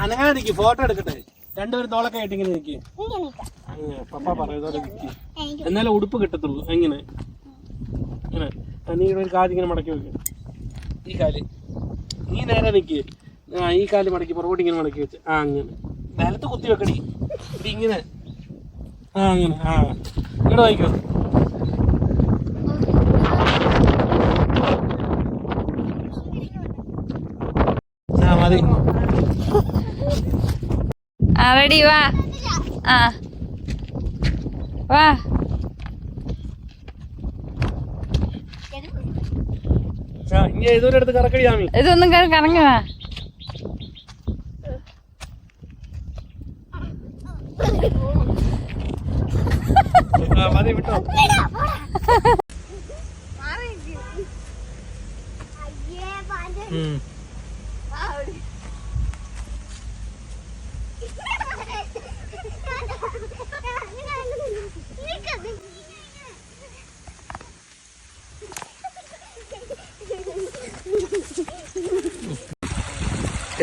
അനങ്ങനെ നിൽക്കി, ഫോട്ടോ എടുക്കട്ടെ. രണ്ടുപേരും തോളൊക്കെ ആയിട്ട് ഇങ്ങനെ നിൽക്കി. പപ്പ പറയുന്നത് നിൽക്കി, എന്നാലും ഉടുപ്പ് കിട്ടത്തുള്ളൂ. എങ്ങനെ ഇങ്ങനെ നീ ഒരു കാല് ഇങ്ങനെ മടക്കി വെക്ക്. ഈ കാല് നീ നേരെ നിൽക്കി. ഈ കാല് മടക്കി പുറകോട്ട് ഇങ്ങനെ മടക്കി വെച്ച്. അങ്ങനെ നിലത്ത് കുത്തി വെക്കടി. ഇത് ഇങ്ങനെ അങ്ങനെ ഇവിടെ വായിക്കോ. മതി. റെഡി, വാ. വാ. ഇതൊരിടത്ത് കറക്കടി ആമി. ഇതൊന്നും കറങ്ങി വാ. മതി വിട്ടോ.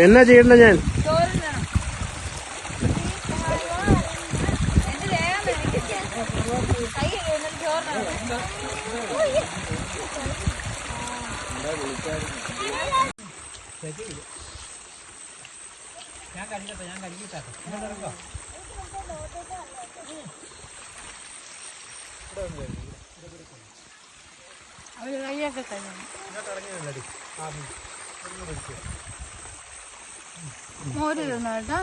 എന്നാ ചെയ്യണ്ട ഞാൻ? മോര് തിന്നോ കേട്ടോ.